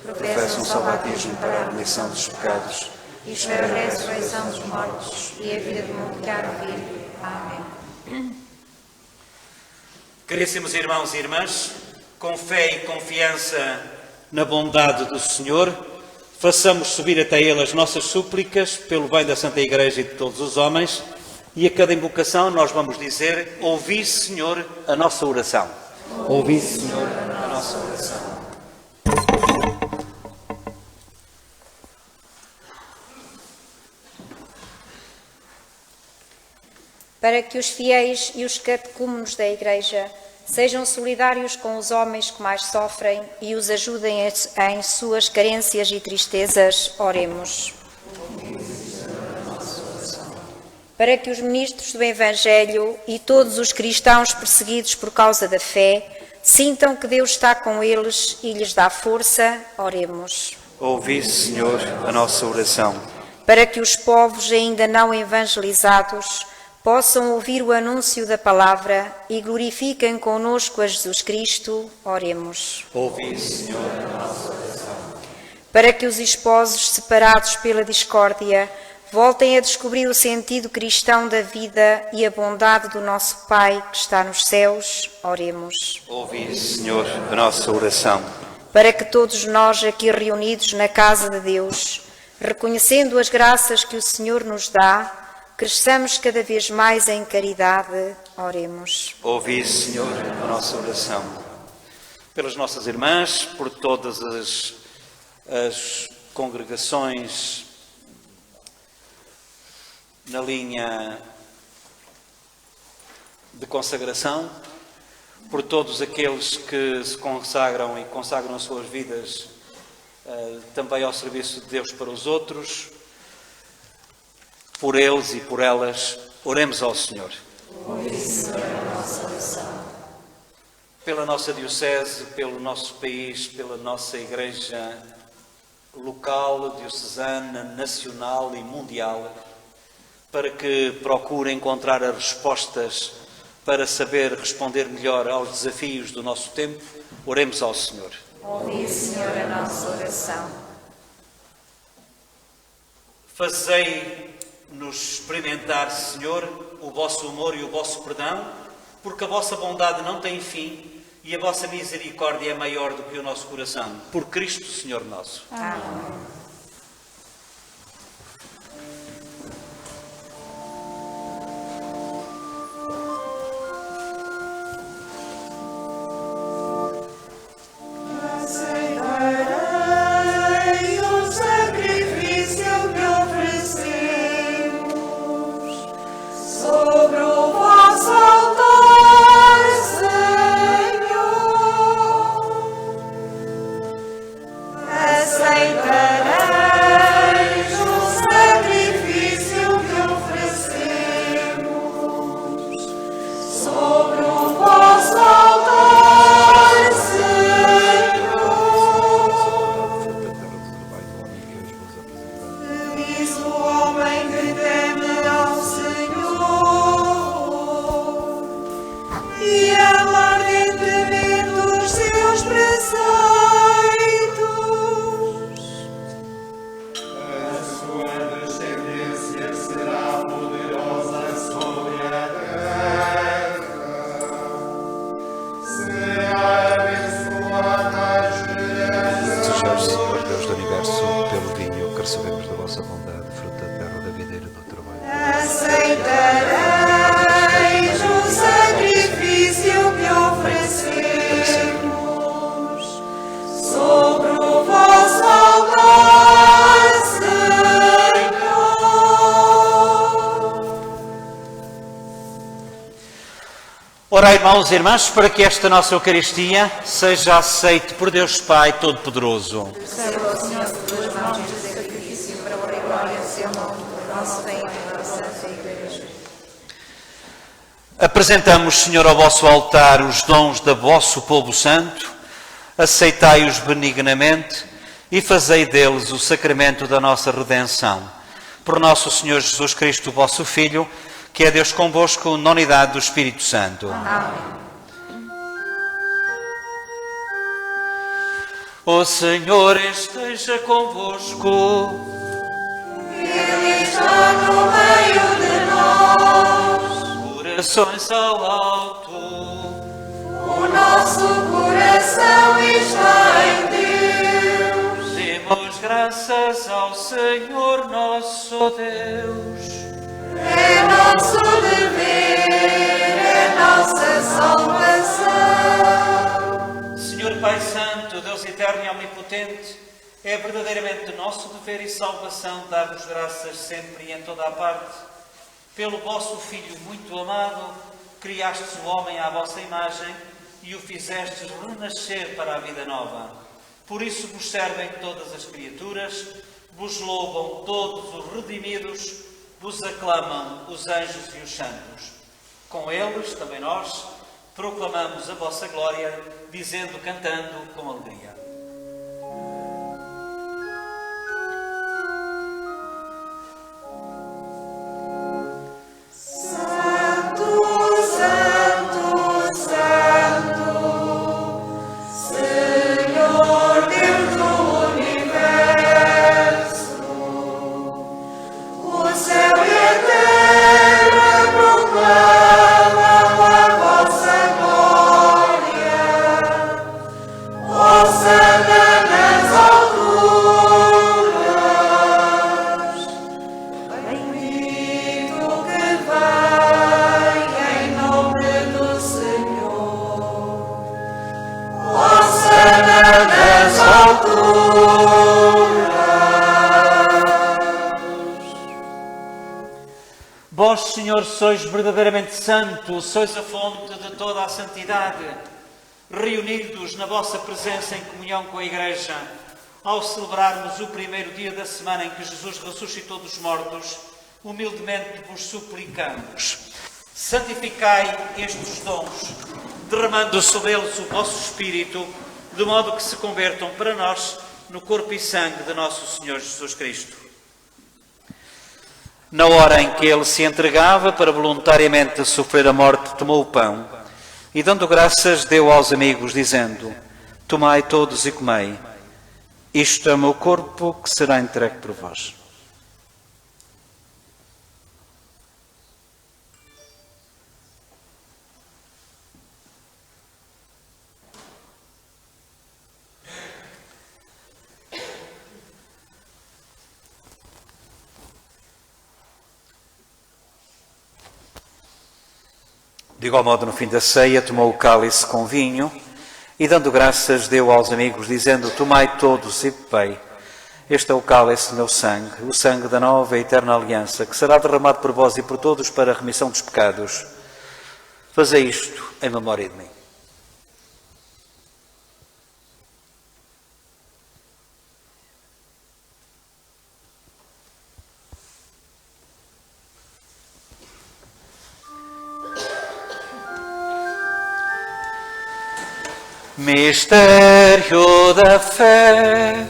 professo um só batismo para a remissão dos pecados, e espero a ressurreição dos mortos e a vida do mundo que há de vir. Amém. Caríssimos irmãos e irmãs, com fé e confiança na bondade do Senhor, façamos subir até Ele as nossas súplicas, pelo bem da Santa Igreja e de todos os homens, e a cada invocação nós vamos dizer: ouvi, Senhor, a nossa oração. Ouvi, Senhor, a nossa oração. Para que os fiéis e os catecúmenos da Igreja sejam solidários com os homens que mais sofrem e os ajudem em suas carências e tristezas, oremos. Para que os ministros do Evangelho e todos os cristãos perseguidos por causa da fé sintam que Deus está com eles e lhes dá força, oremos. Ouvi, Senhor, a nossa oração. Para que os povos ainda não evangelizados possam ouvir o anúncio da palavra e glorifiquem conosco a Jesus Cristo, oremos. Ouvi, Senhor, a nossa oração. Para que os esposos separados pela discórdia voltem a descobrir o sentido cristão da vida e a bondade do nosso Pai que está nos céus, oremos. Ouvi, Senhor, a nossa oração. Para que todos nós aqui reunidos na casa de Deus, reconhecendo as graças que o Senhor nos dá, cresçamos cada vez mais em caridade, oremos. Ouvi, Senhor, a nossa oração. Pelas nossas irmãs, por todas as congregações na linha de consagração, por todos aqueles que se consagram e consagram as suas vidas também ao serviço de Deus para os outros, por eles e por elas, oremos ao Senhor. Ouve, Senhor, a nossa oração. Pela nossa diocese, pelo nosso país, pela nossa igreja local, diocesana, nacional e mundial, para que procure encontrar as respostas para saber responder melhor aos desafios do nosso tempo, oremos ao Senhor. Ouve, Senhor, a nossa oração. Fazei-nos experimentar, Senhor, o vosso amor e o vosso perdão, porque a vossa bondade não tem fim e a vossa misericórdia é maior do que o nosso coração. Por Cristo, Senhor nosso. Amém. Ora, irmãos e irmãs, para que esta nossa Eucaristia seja aceite por Deus Pai Todo-Poderoso. Receba o Senhor de tuas mãos de sacrifício para a glória do seu nome, nosso bem e da Santa Igreja. Apresentamos, Senhor, ao vosso altar os dons do vosso povo santo, aceitai-os benignamente e fazei deles o sacramento da nossa redenção. Por nosso Senhor Jesus Cristo, vosso Filho, que é Deus convosco na unidade do Espírito Santo. Amém. O Senhor esteja convosco. Ele está no meio de nós. Corações ao alto. O nosso coração está em Deus. Demos graças ao Senhor nosso Deus. É nosso dever, é nossa salvação. Santo, Deus eterno e omnipotente, é verdadeiramente nosso dever e salvação dar-vos graças sempre e em toda a parte. Pelo vosso Filho muito amado, criastes o homem à vossa imagem e o fizestes renascer para a vida nova. Por isso vos servem todas as criaturas, vos louvam todos os redimidos, vos aclamam os anjos e os santos. Com eles, também nós, proclamamos a vossa glória, dizendo, cantando com alegria. Vós, Senhor, sois verdadeiramente santo, sois a fonte de toda a santidade. Reunidos na vossa presença em comunhão com a Igreja, ao celebrarmos o primeiro dia da semana em que Jesus ressuscitou dos mortos, humildemente vos suplicamos. Santificai estes dons, derramando sobre eles o vosso Espírito, de modo que se convertam para nós no corpo e sangue de nosso Senhor Jesus Cristo. Na hora em que ele se entregava para voluntariamente sofrer a morte, tomou o pão e, dando graças, deu aos amigos, dizendo: tomai todos e comei. Isto é o meu corpo que será entregue por vós. De igual modo, no fim da ceia, tomou o cálice com vinho e, dando graças, deu aos amigos, dizendo: tomai todos e bebei. Este é o cálice do meu sangue, o sangue da nova e eterna aliança, que será derramado por vós e por todos para a remissão dos pecados. Fazei isto em memória de mim. Mistério da fé.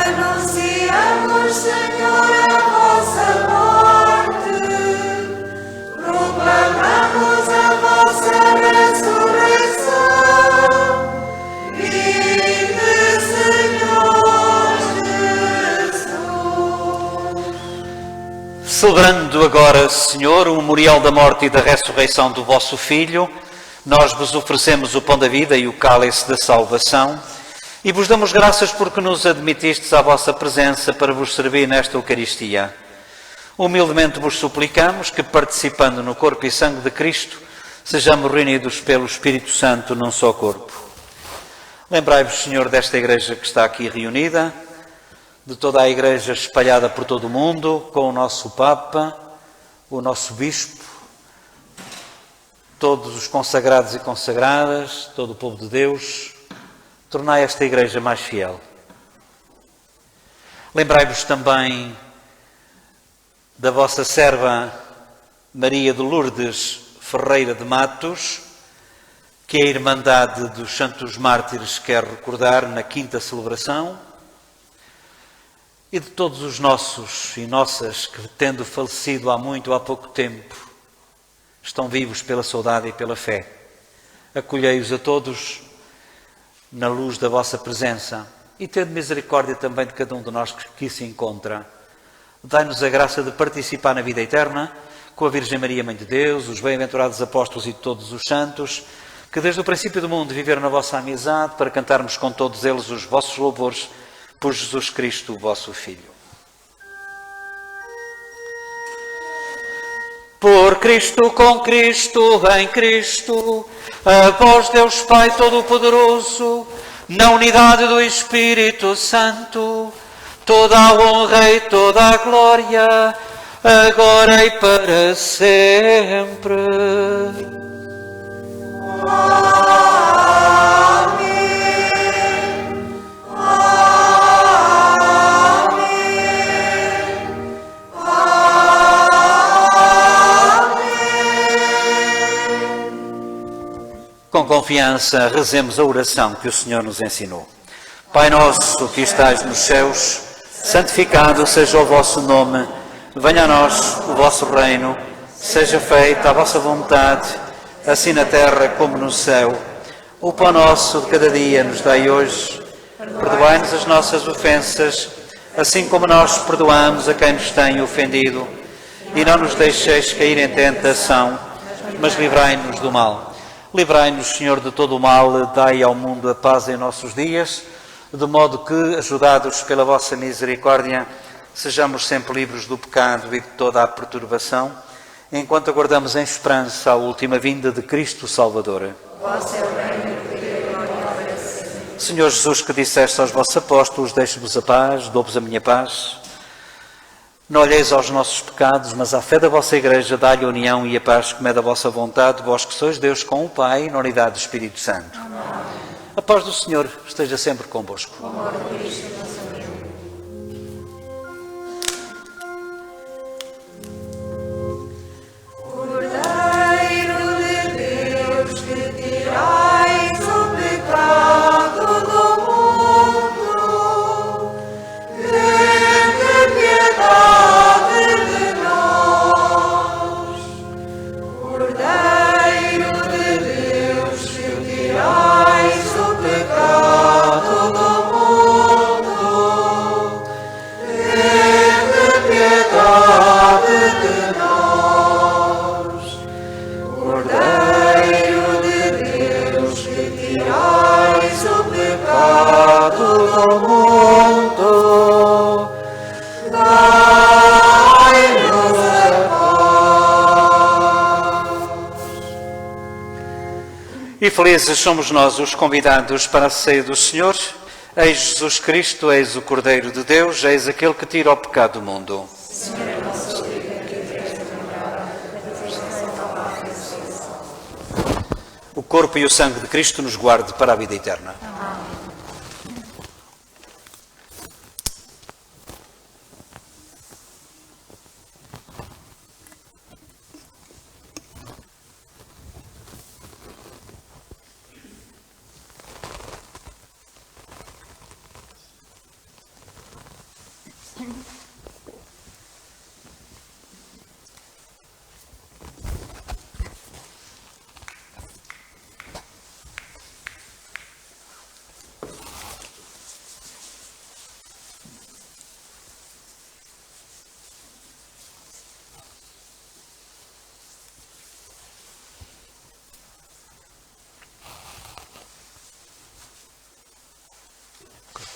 Anunciamos, Senhor, a vossa morte, proclamamos a vossa ressurreição. Vive, Senhor Jesus. Celebrando agora, Senhor, o memorial da morte e da ressurreição do vosso Filho, nós vos oferecemos o pão da vida e o cálice da salvação e vos damos graças porque nos admitistes à vossa presença para vos servir nesta Eucaristia. Humildemente vos suplicamos que, participando no corpo e sangue de Cristo, sejamos reunidos pelo Espírito Santo num só corpo. Lembrai-vos, Senhor, desta Igreja que está aqui reunida, de toda a Igreja espalhada por todo o mundo, com o nosso Papa, o nosso Bispo, todos os consagrados e consagradas, todo o povo de Deus, tornai esta Igreja mais fiel. Lembrai-vos também da vossa serva Maria de Lourdes Ferreira de Matos, que a Irmandade dos Santos Mártires quer recordar na quinta celebração, e de todos os nossos e nossas que, tendo falecido há muito ou há pouco tempo, estão vivos pela saudade e pela fé. Acolhei-os a todos na luz da vossa presença e tende misericórdia também de cada um de nós que aqui se encontra. Dai-nos a graça de participar na vida eterna com a Virgem Maria, Mãe de Deus, os bem-aventurados apóstolos e todos os santos, que desde o princípio do mundo viveram na vossa amizade, para cantarmos com todos eles os vossos louvores por Jesus Cristo, o vosso Filho. Por Cristo, com Cristo, em Cristo, a vós, Deus Pai Todo-Poderoso, na unidade do Espírito Santo, toda a honra e toda a glória, agora e para sempre. Com confiança, rezemos a oração que o Senhor nos ensinou. Pai nosso que estais nos céus, santificado seja o vosso nome. Venha a nós o vosso reino. Seja feita a vossa vontade, assim na terra como no céu. O pão nosso de cada dia nos dai hoje. Perdoai-nos as nossas ofensas, assim como nós perdoamos a quem nos tem ofendido. E não nos deixeis cair em tentação, mas livrai-nos do mal. Livrai-nos, Senhor, de todo o mal, dai ao mundo a paz em nossos dias, de modo que, ajudados pela vossa misericórdia, sejamos sempre livres do pecado e de toda a perturbação, enquanto aguardamos em esperança a última vinda de Cristo Salvador. Vosso é o reino, o poder e a glória para sempre. Senhor Jesus, que disseste aos vossos apóstolos, deixo-vos a paz, dou-vos a minha paz. Não olheis aos nossos pecados, mas à fé da vossa Igreja, dá-lhe a união e a paz como é da vossa vontade, vós que sois Deus com o Pai, na unidade do Espírito Santo. Amém. A paz do Senhor esteja sempre convosco. O amor de Cristo, nosso amigo. Cordeiro de Deus, que tirais o pecado do mundo, tende piedade de nós. Cordeiro de Deus, que tirais o pecado do mundo, tende piedade de nós. Cordeiro de Deus, que tirais o pecado do mundo, dai-nos a paz. E felizes somos nós os convidados para a ceia do Senhor. Eis Jesus Cristo, eis o Cordeiro de Deus, eis aquele que tira o pecado do mundo. O corpo e o sangue de Cristo nos guarde para a vida eterna.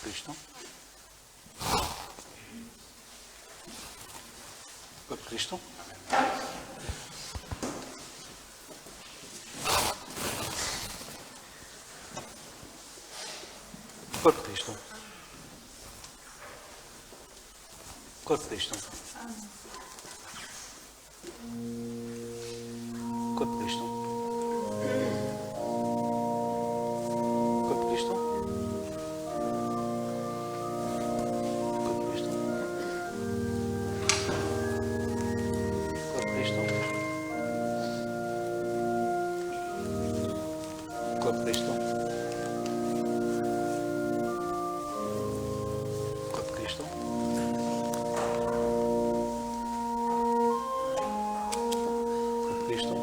Cristo. Corpo de Cristo. Corpo de Cristo. Corpo de Cristo. Corpo de Cristo. Corpo de Cristo. Corpo de Cristo. Corpo de Cristo. Corpo de Cristo.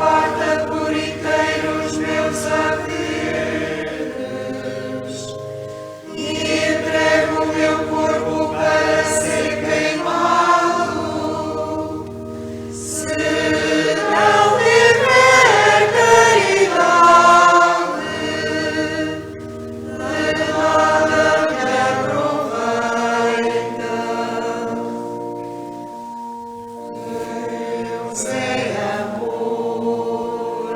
Guarda por inteiro os meus haveres e entrego o meu corpo para ser queimado. Se não tiver caridade, de nada me aproveita. Deus é amor,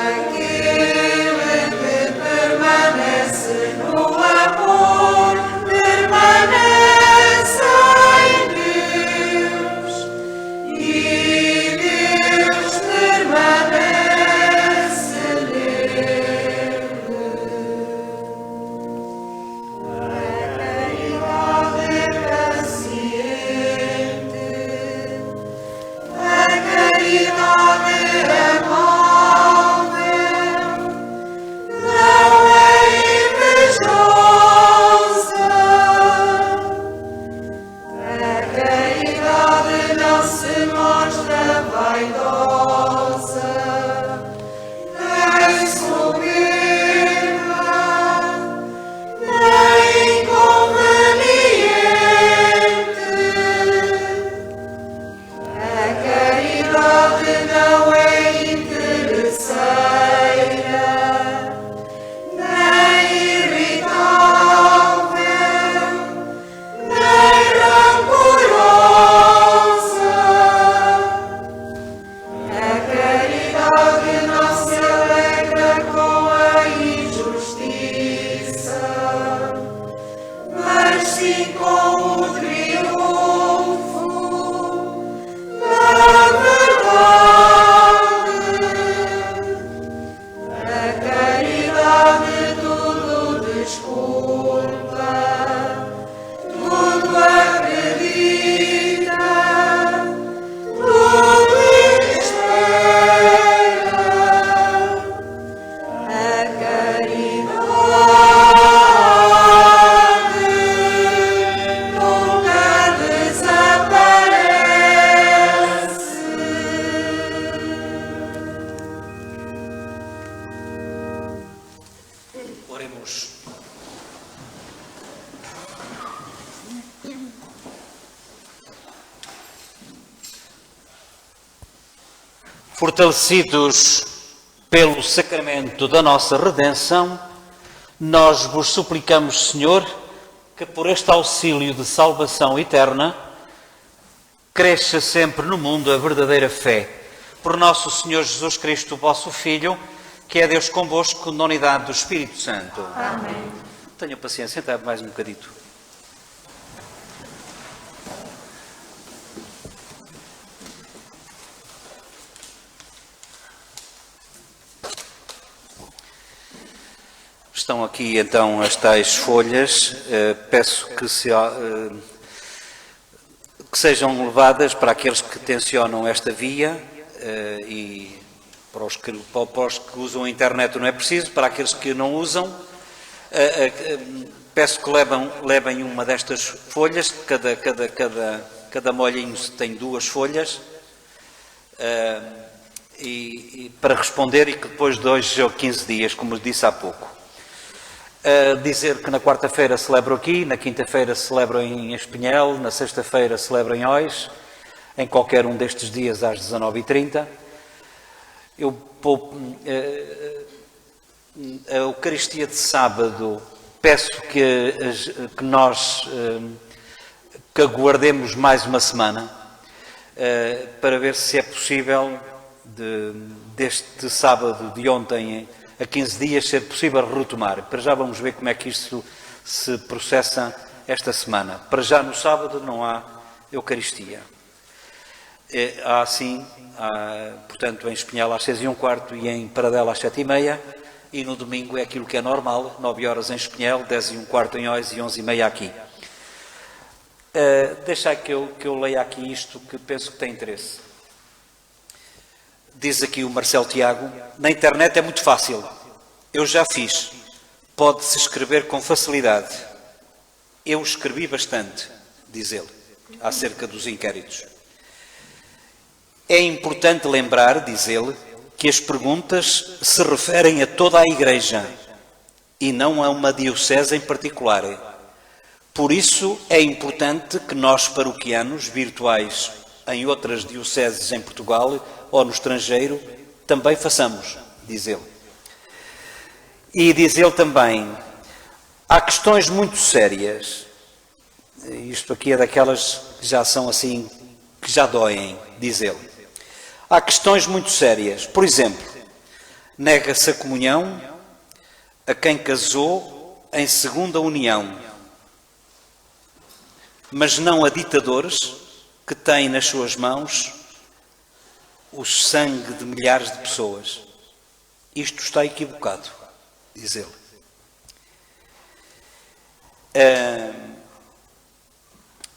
aquele que permanece no amor, permanece em Deus, e Deus permanece nele. A caridade é paciente, a caridade é amável, não é invejosa. A caridade não se mostra vaidosa, nem soberba, nem inconveniente. A caridade não é interesseira, nem irritável, nem rancorosa. A caridade não se alegra com a injustiça, mas sim com o triunfo da verdade. A caridade tudo desculpa, tudo acredita, tudo espera. A caridade nunca desaparece. Oremos. Fortalecidos pelo sacramento da nossa redenção, nós vos suplicamos, Senhor, que por este auxílio de salvação eterna, cresça sempre no mundo a verdadeira fé. Por nosso Senhor Jesus Cristo, vosso Filho, que é Deus convosco, na unidade do Espírito Santo. Amém. Tenham paciência, senta mais um bocadito. Estão aqui então as tais folhas. Peço que sejam levadas para aqueles que tencionam esta via e para os que usam a internet não é preciso, para aqueles que não usam, peço que levem uma destas folhas, cada molhinho tem 2 folhas, e para responder, e que depois de 2 ou 15 dias, como disse há pouco. Dizer que na quarta-feira celebro aqui, na quinta-feira celebro em Espinhel, na sexta-feira celebro em Ois, em qualquer um destes dias às 19h30. A Eucaristia de sábado, peço que nós que aguardemos mais uma semana para ver se é possível deste sábado de ontem a 15 dias ser possível retomar. Para já vamos ver como é que isto se processa esta semana. Para já no sábado não há Eucaristia. Há sim, portanto, em Espinhal às 6h15 e em Paradela às 7h30, e no domingo é aquilo que é normal, 9h em Espinhel, 10h15 em Ois e 11h30 aqui. Deixa que eu leia aqui isto que penso que tem interesse. Diz aqui o Marcelo Tiago: na internet é muito fácil, eu já fiz, pode-se escrever com facilidade. Eu escrevi bastante, diz ele, acerca dos inquéritos. É importante lembrar, diz ele, que as perguntas se referem a toda a Igreja e não a uma diocese em particular. Por isso é importante que nós, paroquianos virtuais em outras dioceses em Portugal ou no estrangeiro, também façamos, diz ele. E diz ele também, há questões muito sérias, isto aqui é daquelas que já são assim, que já doem, diz ele. Há questões muito sérias, por exemplo, nega-se a comunhão a quem casou em segunda união, mas não a ditadores que têm nas suas mãos o sangue de milhares de pessoas. Isto está equivocado, diz ele.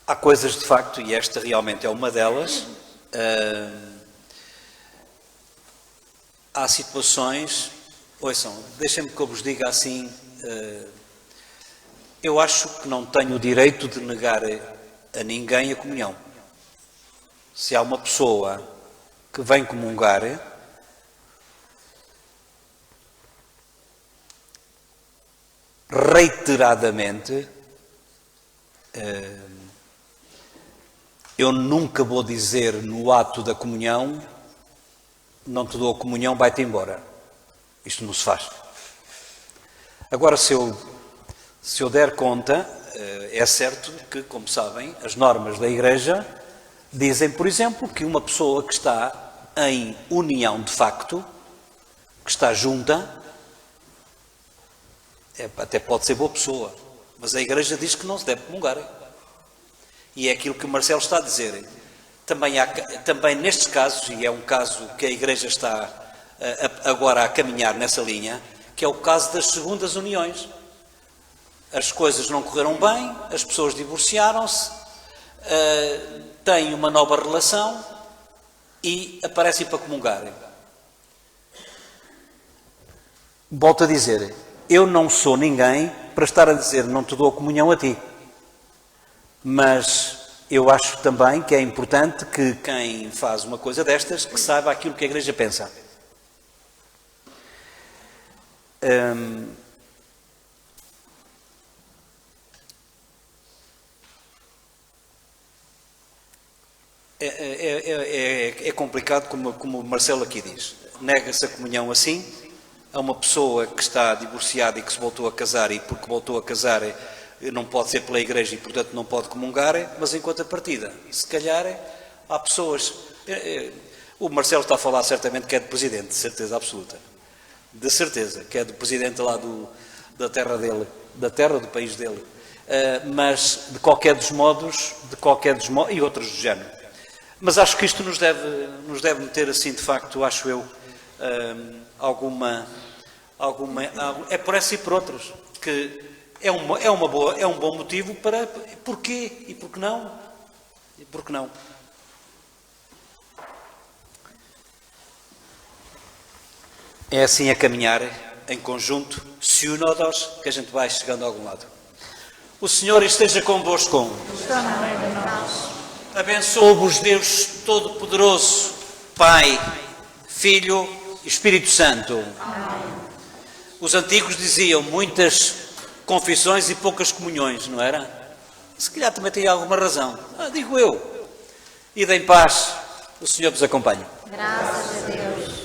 Há coisas de facto, e esta realmente é uma delas, há situações, ouçam, deixem-me que eu vos diga assim, eu acho que não tenho o direito de negar a ninguém a comunhão. Se há uma pessoa que vem comungar, reiteradamente, eu nunca vou dizer no ato da comunhão, não te dou a comunhão, vai-te embora. Isto não se faz. Agora, se eu der conta, é certo que, como sabem, as normas da Igreja dizem, por exemplo, que uma pessoa que está em união de facto, que está junta, até pode ser boa pessoa, mas a Igreja diz que não se deve comungar. E é aquilo que o Marcelo está a dizer. Também nestes casos, e é um caso que a Igreja está agora a caminhar nessa linha, que é o caso das segundas uniões. As coisas não correram bem, as pessoas divorciaram-se, têm uma nova relação e aparecem para comungar. Volto a dizer, eu não sou ninguém para estar a dizer não te dou a comunhão a ti. Mas eu acho também que é importante que quem faz uma coisa destas, que saiba aquilo que a Igreja pensa. É complicado, como o Marcelo aqui diz. Nega-se a comunhão assim a uma pessoa que está divorciada e que se voltou a casar, e porque voltou a casar não pode ser pela Igreja e, portanto, não pode comungar, mas em contrapartida, se calhar há pessoas... O Marcelo está a falar certamente que é do Presidente, de certeza absoluta. De certeza, que é do Presidente lá da terra dele, da terra do país dele. Mas, de qualquer dos modos, e outros do género. Mas acho que isto nos deve meter, assim, de facto, acho eu, é por essa e por outros, que é um bom motivo para porquê e por que não. E por que não? É assim a caminhar em conjunto, sínodos, que a gente vai chegando a algum lado. O Senhor esteja convosco. Está no meio de nós. Abençoe-vos Deus Todo-Poderoso, Pai, Filho e Espírito Santo. Amém. Os antigos diziam muitas confissões e poucas comunhões, não era? Se calhar também tem alguma razão. Digo eu. Ide em paz. O Senhor vos acompanhe. Graças a Deus.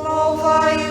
Louvai